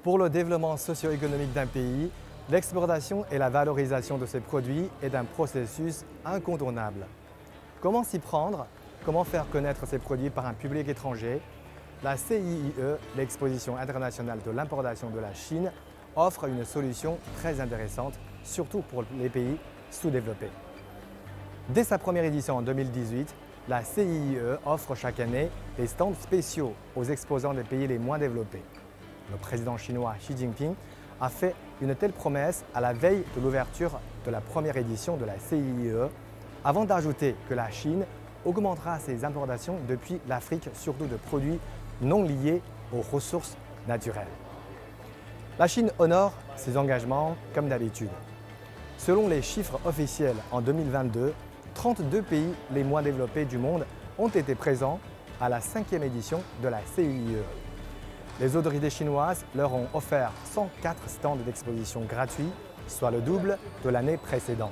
Pour le développement socio-économique d'un pays, l'exportation et la valorisation de ses produits est un processus incontournable. Comment s'y prendre? Comment faire connaître ses produits par un public étranger? La CIIE, l'Exposition internationale de l'importation de la Chine, offre une solution très intéressante, surtout pour les pays sous-développés. Dès sa première édition en 2018, la CIIE offre chaque année des stands spéciaux aux exposants des pays les moins développés. Le président chinois Xi Jinping a fait une telle promesse à la veille de l'ouverture de la première édition de la CIIE, avant d'ajouter que la Chine augmentera ses importations depuis l'Afrique, surtout de produits non liés aux ressources naturelles. La Chine honore ses engagements comme d'habitude. Selon les chiffres officiels, en 2022, 32 pays les moins développés du monde ont été présents à la 5e édition de la CIIE. Les autorités chinoises leur ont offert 104 stands d'exposition gratuits, soit le double de l'année précédente.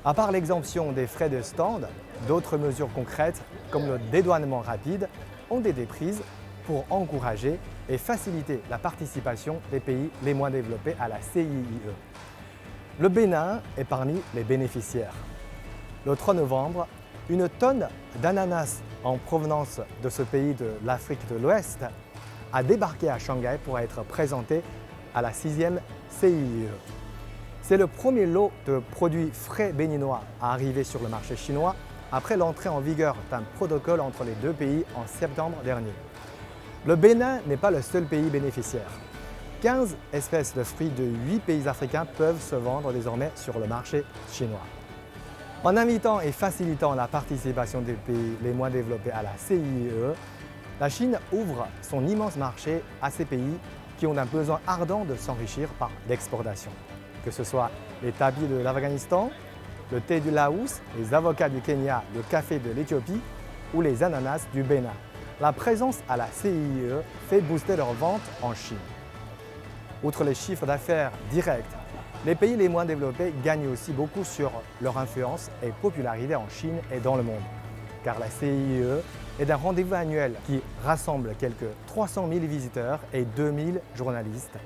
À part l'exemption des frais de stand, d'autres mesures concrètes, comme le dédouanement rapide, ont été prises pour encourager et faciliter la participation des pays les moins développés à la CIIE. Le Bénin est parmi les bénéficiaires. Le 3 novembre, une tonne d'ananas en provenance de ce pays de l'Afrique de l'Ouest a débarqué à Shanghai pour être présentée à la 6e CIIE. C'est le premier lot de produits frais béninois à arriver sur le marché chinois après l'entrée en vigueur d'un protocole entre les deux pays en septembre dernier. Le Bénin n'est pas le seul pays bénéficiaire. 15 espèces de fruits de 8 pays africains peuvent se vendre désormais sur le marché chinois. En invitant et facilitant la participation des pays les moins développés à la CIIE, la Chine ouvre son immense marché à ces pays qui ont un besoin ardent de s'enrichir par l'exportation. Que ce soit les tapis de l'Afghanistan, le thé du Laos, les avocats du Kenya, le café de l'Éthiopie ou les ananas du Bénin. La présence à la CIIE fait booster leurs ventes en Chine. Outre les chiffres d'affaires directs, les pays les moins développés gagnent aussi beaucoup sur leur influence et popularité en Chine et dans le monde. Car la CIIE est un rendez-vous annuel qui rassemble quelques 300 000 visiteurs et 2000 journalistes.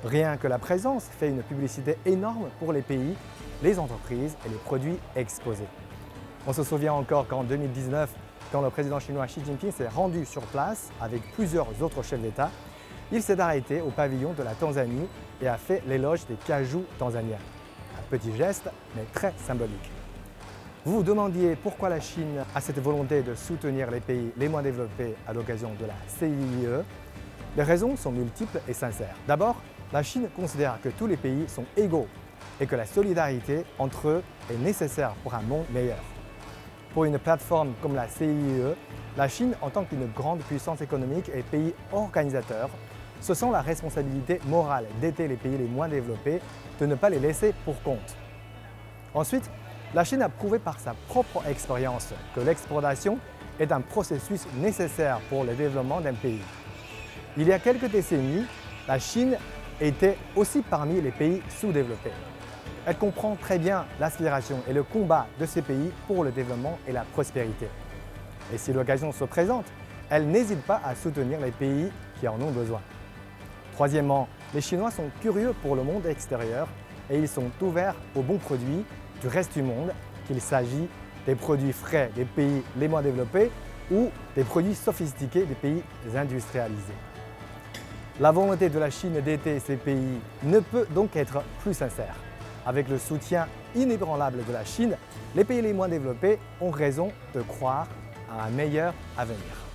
Rien que la présence fait une publicité énorme pour les pays, les entreprises et les produits exposés. On se souvient encore qu'en 2019, quand le président chinois Xi Jinping s'est rendu sur place avec plusieurs autres chefs d'État, il s'est arrêté au pavillon de la Tanzanie et a fait l'éloge des cajous tanzaniens. Un petit geste, mais très symbolique. Vous vous demandiez pourquoi la Chine a cette volonté de soutenir les pays les moins développés à l'occasion de la CIIE. Les raisons sont multiples et sincères. D'abord, la Chine considère que tous les pays sont égaux et que la solidarité entre eux est nécessaire pour un monde meilleur. Pour une plateforme comme la CIIE, la Chine, en tant qu'une grande puissance économique et pays organisateur, se sent la responsabilité morale d'aider les pays les moins développés, de ne pas les laisser pour compte. Ensuite, la Chine a prouvé par sa propre expérience que l'exportation est un processus nécessaire pour le développement d'un pays. Il y a quelques décennies, la Chine était aussi parmi les pays sous-développés. Elle comprend très bien l'aspiration et le combat de ces pays pour le développement et la prospérité. Et si l'occasion se présente, elle n'hésite pas à soutenir les pays qui en ont besoin. Troisièmement, les Chinois sont curieux pour le monde extérieur et ils sont ouverts aux bons produits du reste du monde, qu'il s'agit des produits frais des pays les moins développés ou des produits sophistiqués des pays industrialisés. La volonté de la Chine d'aider ces pays ne peut donc être plus sincère. Avec le soutien inébranlable de la Chine, les pays les moins développés ont raison de croire à un meilleur avenir.